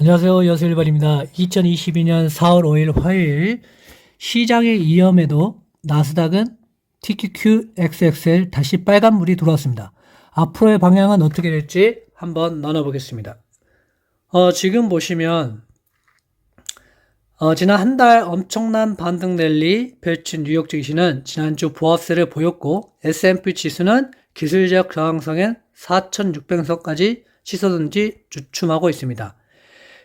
안녕하세요. 여수일발입니다. 2022년 4월 5일 화요일 시장의 위험에도 나스닥은 TQQXXL 다시 빨간불이 들어왔습니다. 앞으로의 방향은 어떻게 될지 한번 나눠보겠습니다. 지금 보시면 지난 한 달 엄청난 반등 랠리 펼친 뉴욕 증시는 지난주 보합세를 보였고 S&P 지수는 기술적 저항성엔 4,600선까지 치솟은 지 주춤하고 있습니다.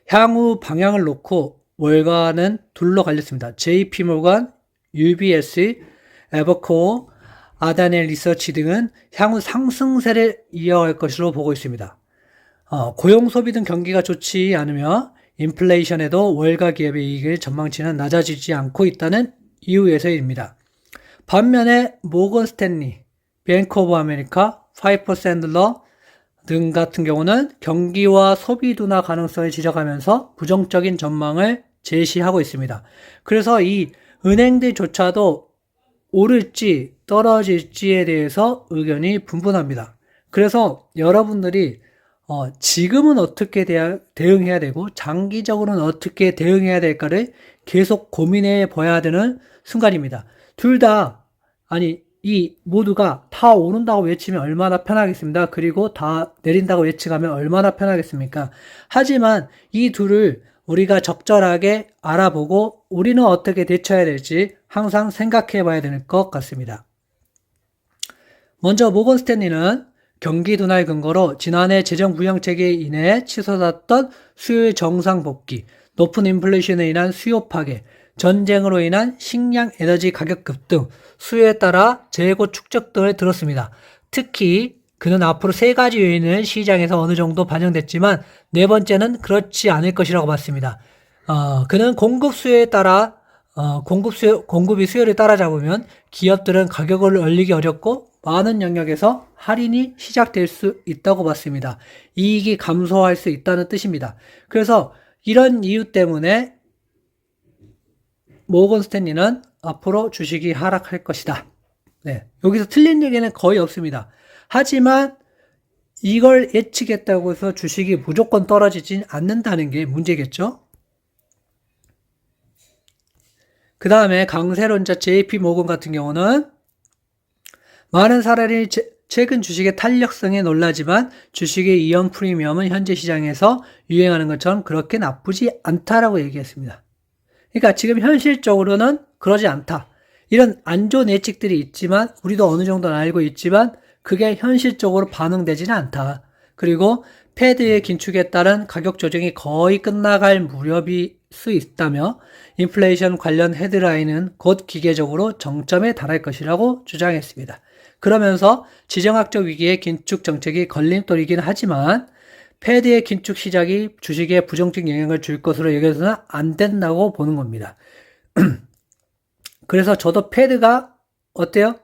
향후 방향을 놓고 월가는 둘러 갈렸습니다. JP모간, UBS, 에버코어, 아다넬 리서치 등은 향후 상승세를 이어갈 것으로 보고 있습니다. 고용 소비 등 경기가 좋지 않으며 인플레이션에도 월가 기업의 이익의 전망치는 낮아지지 않고 있다는 이유에서입니다. 반면에 모건 스탠리, 뱅크 오브 아메리카, 파이퍼 샌들러 등 같은 경우는 경기와 소비 둔화 가능성을 지적하면서 부정적인 전망을 제시하고 있습니다. 그래서 이 은행들조차도 오를지 떨어질지에 대해서 의견이 분분합니다. 그래서 여러분들이 지금은 어떻게 대응해야 되고 장기적으로는 어떻게 대응해야 될까를 계속 고민해 봐야 되는 순간입니다. 둘 다 이 모두가 다 오른다고 외치면 얼마나 편하겠습니다. 그리고 다 내린다고 예측하면 얼마나 편하겠습니까? 하지만 이 둘을 우리가 적절하게 알아보고 우리는 어떻게 대처해야 될지 항상 생각해 봐야 될 것 같습니다. 먼저 모건 스탠리는 경기 둔화의 근거로 지난해 재정 부양책에 인해 치솟았던 수요의 정상 복귀, 높은 인플레이션에 인한 수요 파괴, 전쟁으로 인한 식량 에너지 가격 급등, 수요에 따라 재고 축적 등을 들었습니다. 특히 그는 앞으로 세 가지 요인은 시장에서 어느 정도 반영됐지만 네 번째는 그렇지 않을 것이라고 봤습니다. 그는 공급이 수요를 따라잡으면 기업들은 가격을 올리기 어렵고 많은 영역에서 할인이 시작될 수 있다고 봤습니다. 이익이 감소할 수 있다는 뜻입니다. 그래서 이런 이유 때문에 모건 스탠리는 앞으로 주식이 하락할 것이다. 네, 여기서 틀린 얘기는 거의 없습니다. 하지만 이걸 예측했다고 해서 주식이 무조건 떨어지진 않는다는 게 문제겠죠. 그 다음에 강세론자 JP모건 같은 경우는 많은 사람이 최근 주식의 탄력성에 놀라지만 주식의 이연 프리미엄은 현재 시장에서 유행하는 것처럼 그렇게 나쁘지 않다라고 얘기했습니다. 그러니까 지금 현실적으로는 그러지 않다. 이런 안 좋은 예측들이 있지만 우리도 어느 정도는 알고 있지만 그게 현실적으로 반영되지는 않다. 그리고 패드의 긴축에 따른 가격 조정이 거의 끝나갈 무렵일 수 있다며 인플레이션 관련 헤드라인은 곧 기계적으로 정점에 달할 것이라고 주장했습니다. 그러면서 지정학적 위기에 긴축 정책이 걸림돌이긴 하지만 패드의 긴축 시작이 주식에 부정적 영향을 줄 것으로 여겨서는 안 된다고 보는 겁니다. 그래서 저도 패드가 어때요?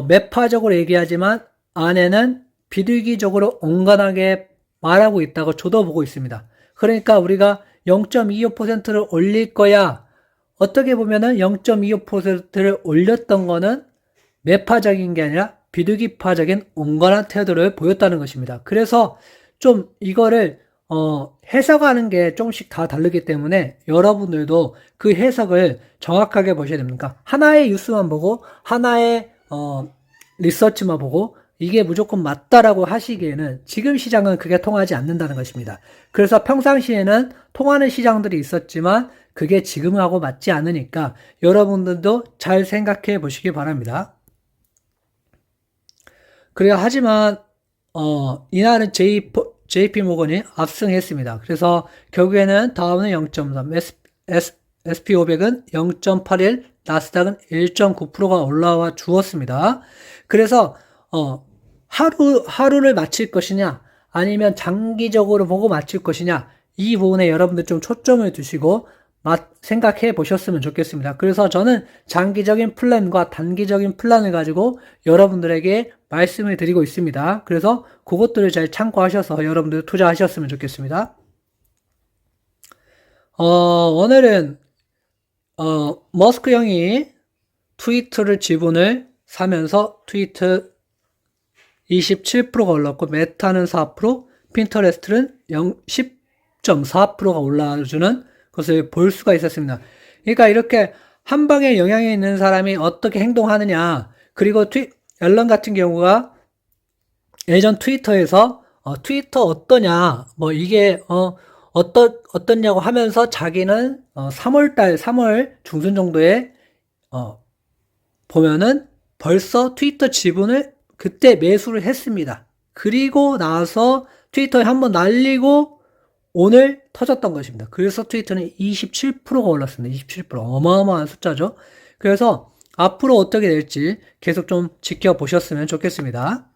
매파적으로 얘기하지만 안에는 비둘기적으로 온건하게 말하고 있다고 저도 보고 있습니다. 그러니까 우리가 0.25%를 올릴 거야. 어떻게 보면은 0.25%를 올렸던 거는 매파적인 게 아니라 비둘기파적인 온건한 태도를 보였다는 것입니다. 그래서 좀 이거를 해석하는 게 조금씩 다 다르기 때문에 여러분들도 그 해석을 정확하게 보셔야 됩니다. 하나의 뉴스만 보고 하나의 리서치만 보고 이게 무조건 맞다라고 하시기에는 지금 시장은 그게 통하지 않는다는 것입니다. 그래서 평상시에는 통하는 시장들이 있었지만 그게 지금하고 맞지 않으니까 여러분들도 잘 생각해 보시기 바랍니다. 그래야 하지만 이날은 JP모건이 압승했습니다. 그래서 결국에는 다우는 0.3, SP500은 0.81, 나스닥은 1.9%가 올라와 주었습니다. 그래서 하루를 마칠 것이냐 아니면 장기적으로 보고 마칠 것이냐 이 부분에 여러분들 좀 초점을 두시고 생각해 보셨으면 좋겠습니다. 그래서 저는 장기적인 플랜과 단기적인 플랜을 가지고 여러분들에게 말씀을 드리고 있습니다. 그래서 그것들을 잘 참고하셔서 여러분들 투자하셨으면 좋겠습니다. 오늘은 머스크 형이 트위터를 지분을 사면서 트위터 27%가 올랐고 메타는 4%, 핀터레스트는 6.4%가 올라주는 것을 볼 수가 있었습니다. 그러니까 이렇게 한 방에 영향이 있는 사람이 어떻게 행동하느냐, 그리고 앨런 같은 경우가 예전 트위터에서 트위터 어떠냐, 뭐 이게 어떻냐고 하면서 자기는 3월 중순 정도에 보면은 벌써 트위터 지분을 그때 매수를 했습니다. 그리고 나서 트위터에 한번 날리고 오늘 터졌던 것입니다. 그래서 트위터는 27%가 올랐습니다. 27%. 어마어마한 숫자죠. 그래서 앞으로 어떻게 될지 계속 좀 지켜보셨으면 좋겠습니다.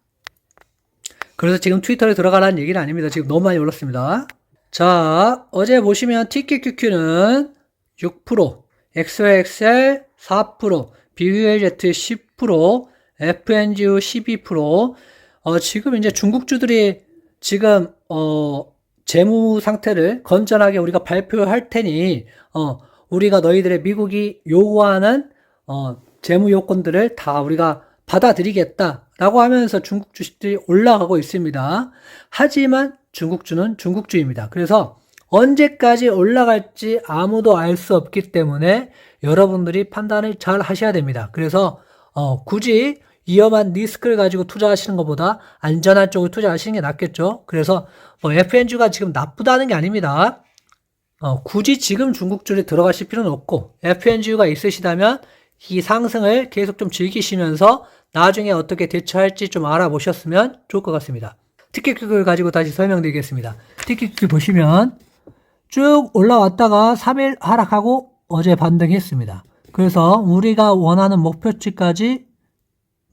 그래서 지금 트위터에 들어가라는 얘기는 아닙니다. 지금 너무 많이 올랐습니다. 자, 어제 보시면 TQQQ는 6%, XOXL 4%, BULZ 10%, FNGU 12%, 지금 이제 중국주들이 지금, 재무 상태를 건전하게 우리가 발표할 테니, 우리가 너희들의 미국이 요구하는, 재무 요건들을 다 우리가 받아들이겠다라고 하면서 중국 주식들이 올라가고 있습니다. 하지만 중국주는 중국주입니다. 그래서 언제까지 올라갈지 아무도 알 수 없기 때문에 여러분들이 판단을 잘 하셔야 됩니다. 그래서 굳이 위험한 리스크를 가지고 투자하시는 것보다 안전한 쪽을 투자하시는 게 낫겠죠. 그래서 FNG가 지금 나쁘다는 게 아닙니다. 굳이 지금 중국주를 들어가실 필요는 없고 FNG가 있으시다면 이 상승을 계속 좀 즐기시면서 나중에 어떻게 대처할지 좀 알아보셨으면 좋을 것 같습니다. TQQQ를 가지고 다시 설명드리겠습니다. TQQQ 보시면 쭉 올라왔다가 3일 하락하고 어제 반등했습니다. 그래서 우리가 원하는 목표치까지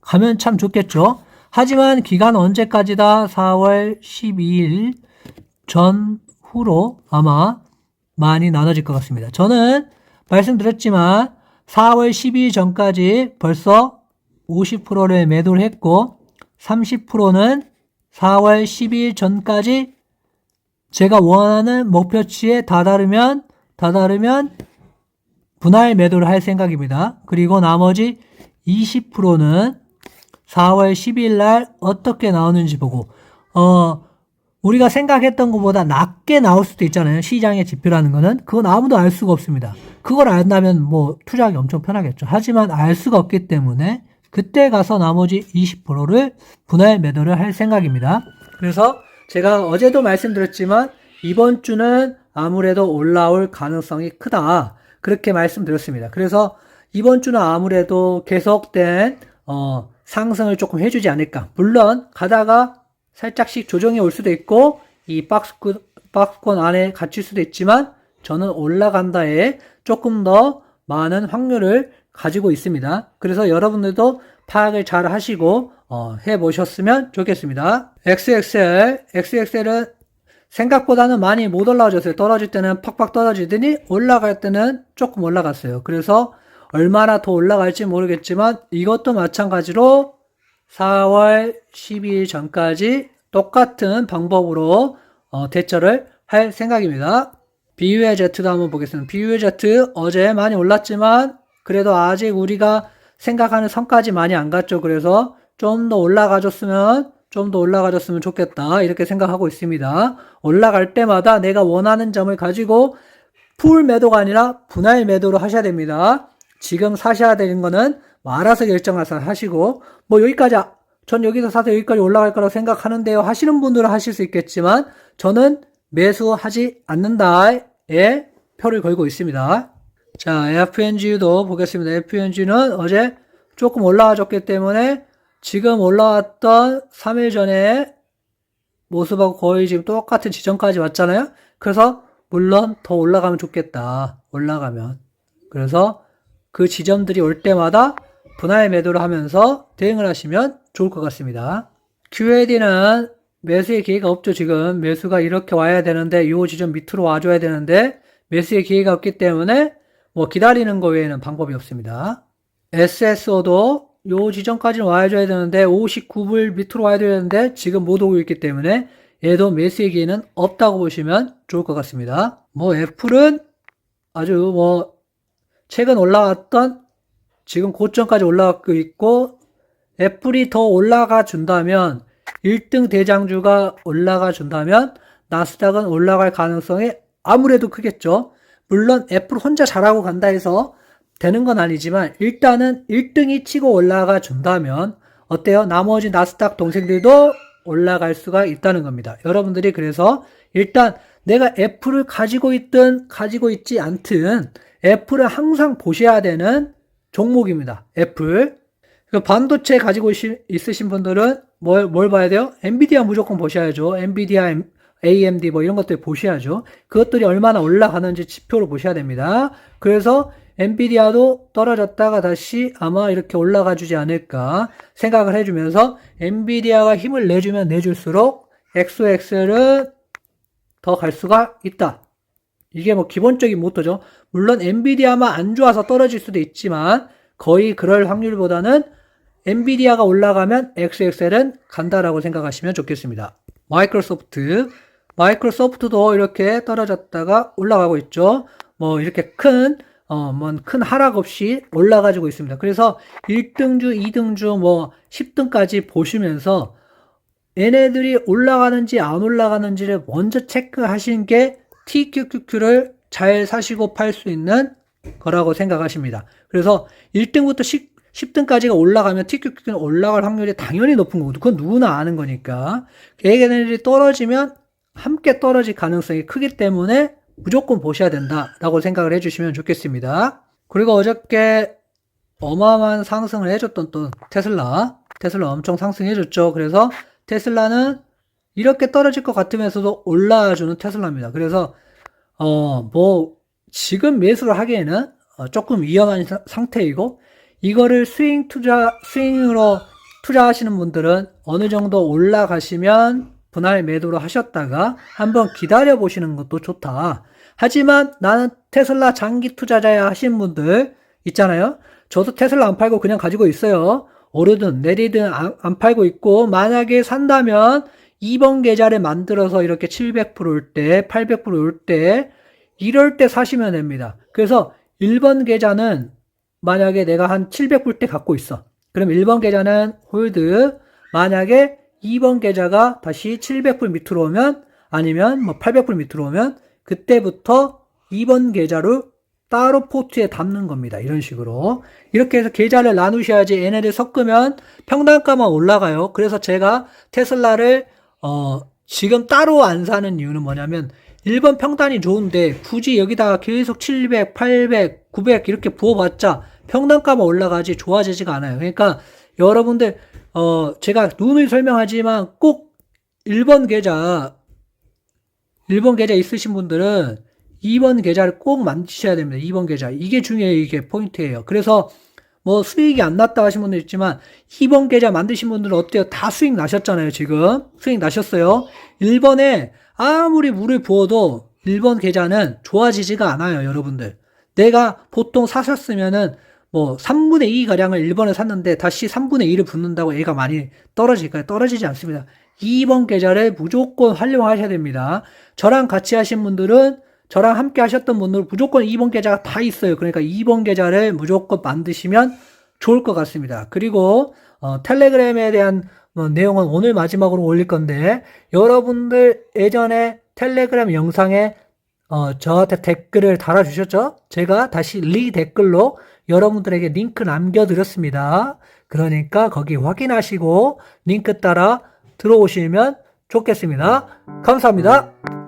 가면 참 좋겠죠. 하지만 기간 언제까지다? 4월 12일 전후로 아마 많이 나눠질 것 같습니다. 저는 말씀드렸지만 4월 12일 전까지 벌써 50%를 매도를 했고 30%는 4월 12일 전까지 제가 원하는 목표치에 다다르면 분할 매도를 할 생각입니다. 그리고 나머지 20%는 4월 12일 날 어떻게 나오는지 보고 우리가 생각했던 것보다 낮게 나올 수도 있잖아요. 시장의 지표라는 거는 그건 아무도 알 수가 없습니다. 그걸 안다면 뭐 투자하기 엄청 편하겠죠. 하지만 알 수가 없기 때문에 그때 가서 나머지 20%를 분할 매도를 할 생각입니다. 그래서 제가 어제도 말씀드렸지만 이번 주는 아무래도 올라올 가능성이 크다. 그렇게 말씀드렸습니다. 그래서 이번 주는 아무래도 계속된 상승을 조금 해주지 않을까. 물론 가다가 살짝씩 조정이 올 수도 있고 이 박스권 안에 갇힐 수도 있지만 저는 올라간다에 조금 더 많은 확률을 가지고 있습니다. 그래서 여러분들도 파악을 잘 하시고 해보셨으면 좋겠습니다. XXL은 생각보다는 많이 못 올라와줬어요. 떨어질 때는 팍팍 떨어지더니 올라갈 때는 조금 올라갔어요. 그래서 얼마나 더 올라갈지 모르겠지만 이것도 마찬가지로 4월 12일 전까지 똑같은 방법으로 대처를 할 생각입니다. BULZ도 한번 보겠습니다. BULZ 어제 많이 올랐지만 그래도 아직 우리가 생각하는 선까지 많이 안 갔죠. 그래서 좀 더 올라가줬으면 좋겠다. 이렇게 생각하고 있습니다. 올라갈 때마다 내가 원하는 점을 가지고 풀 매도가 아니라 분할 매도로 하셔야 됩니다. 지금 사셔야 되는 거는 알아서 결정해서 하시고 전 여기서 사서 여기까지 올라갈 거라고 생각하는데요 하시는 분들은 하실 수 있겠지만 저는 매수하지 않는다에 표를 걸고 있습니다. 자, FNG도 보겠습니다. FNG는 어제 조금 올라와줬기 때문에 지금 올라왔던 3일 전에 모습하고 거의 지금 똑같은 지점까지 왔잖아요. 그래서 물론 더 올라가면 좋겠다. 올라가면. 그래서 그 지점들이 올 때마다 분할 매도를 하면서 대응을 하시면 좋을 것 같습니다. QAD는 매수의 기회가 없죠. 지금 매수가 이렇게 와야 되는데 이 지점 밑으로 와줘야 되는데 매수의 기회가 없기 때문에 기다리는 거 외에는 방법이 없습니다. SSO도 요 지점까지는 와줘야 되는데 59불 밑으로 와야 되는데 지금 못 오고 있기 때문에 얘도 매수의 기회는 없다고 보시면 좋을 것 같습니다. 애플은 아주 최근 올라왔던 지금 고점까지 올라가고 있고 애플이 더 올라가 준다면 1등 대장주가 올라가 준다면 나스닥은 올라갈 가능성이 아무래도 크겠죠. 물론 애플 혼자 잘하고 간다 해서 되는 건 아니지만 일단은 1등이 치고 올라가 준다면 어때요? 나머지 나스닥 동생들도 올라갈 수가 있다는 겁니다. 여러분들이 그래서 일단 내가 애플을 가지고 있든 가지고 있지 않든 애플을 항상 보셔야 되는 종목입니다. 애플. 반도체 가지고 있으신 분들은 뭘 봐야 돼요? 엔비디아 무조건 보셔야죠. 엔비디아, AMD 뭐 이런 것들 보셔야죠. 그것들이 얼마나 올라가는지 지표로 보셔야 됩니다. 그래서 엔비디아도 떨어졌다가 다시 아마 이렇게 올라가 주지 않을까 생각을 해주면서 엔비디아가 힘을 내주면 내줄수록 XOXL은 더 갈 수가 있다. 이게 뭐 기본적인 모토죠. 물론 엔비디아만 안 좋아서 떨어질 수도 있지만 거의 그럴 확률보다는 엔비디아가 올라가면 XXL은 간다라고 생각하시면 좋겠습니다. 마이크로소프트도 이렇게 떨어졌다가 올라가고 있죠. 뭐 이렇게 큰 하락 없이 올라가지고 있습니다. 그래서 1등주, 2등주, 뭐 10등까지 보시면서 얘네들이 올라가는지 안 올라가는지를 먼저 체크하시는 게 TQQQ를 잘 사시고 팔 수 있는 거라고 생각하십니다. 그래서 1등부터 10등까지가 올라가면 TQQQ는 올라갈 확률이 당연히 높은 거고 그건 누구나 아는 거니까 얘네들이 떨어지면 함께 떨어질 가능성이 크기 때문에 무조건 보셔야 된다라고 생각을 해주시면 좋겠습니다. 그리고 어저께 어마어마한 상승을 해줬던 또 테슬라 엄청 상승해줬죠. 그래서 테슬라는 이렇게 떨어질 것 같으면서도 올라와주는 테슬라입니다. 그래서 뭐 지금 매수를 하기에는 조금 위험한 상태이고 이거를 스윙으로 투자하시는 분들은 어느 정도 올라가시면 분할 매도로 하셨다가 한번 기다려 보시는 것도 좋다. 하지만 나는 테슬라 장기 투자자야 하시는 분들 있잖아요. 저도 테슬라 안 팔고 그냥 가지고 있어요. 오르든 내리든 안 팔고 있고 만약에 산다면 2번 계좌를 만들어서 이렇게 700%올 때 800%올 때 이럴 때 사시면 됩니다. 그래서 1번 계좌는 만약에 내가 한 700불 때 갖고 있어. 그럼 1번 계좌는 홀드. 만약에 2번 계좌가 다시 700불 밑으로 오면 아니면 뭐 800불 밑으로 오면 그때부터 2번 계좌로 따로 포트에 담는 겁니다. 이런 식으로. 이렇게 해서 계좌를 나누셔야지 얘네들 섞으면 평단가만 올라가요. 그래서 제가 테슬라를 지금 따로 안 사는 이유는 뭐냐면 1번 평단이 좋은데 굳이 여기다가 계속 700, 800, 900 이렇게 부어봤자 평단가만 올라가지 좋아지지가 않아요. 그러니까 여러분들 제가 누누이 설명하지만 꼭 1번 계좌 있으신 분들은 2번 계좌를 꼭 만드셔야 됩니다. 2번 계좌. 이게 중요해요. 이게 포인트예요. 그래서 뭐 수익이 안 났다 하신 분들 있지만 2번 계좌 만드신 분들은 어때요? 다 수익 나셨잖아요. 지금 수익 나셨어요. 1번에 아무리 물을 부어도 1번 계좌는 좋아지지가 않아요. 여러분들. 내가 보통 사셨으면은 뭐 3분의 2 가량을 1번에 샀는데 다시 3분의 2를 붓는다고 얘가 많이 떨어질까요? 떨어지지 않습니다. 2번 계좌를 무조건 활용하셔야 됩니다. 저랑 같이 하신 분들은 저랑 함께 하셨던 분들은 무조건 2번 계좌가 다 있어요. 그러니까 2번 계좌를 무조건 만드시면 좋을 것 같습니다. 그리고 텔레그램에 대한 내용은 오늘 마지막으로 올릴 건데 여러분들 예전에 텔레그램 영상에 저한테 댓글을 달아주셨죠? 제가 다시 댓글로 여러분들에게 링크 남겨드렸습니다. 그러니까 거기 확인하시고 링크 따라 들어오시면 좋겠습니다. 감사합니다.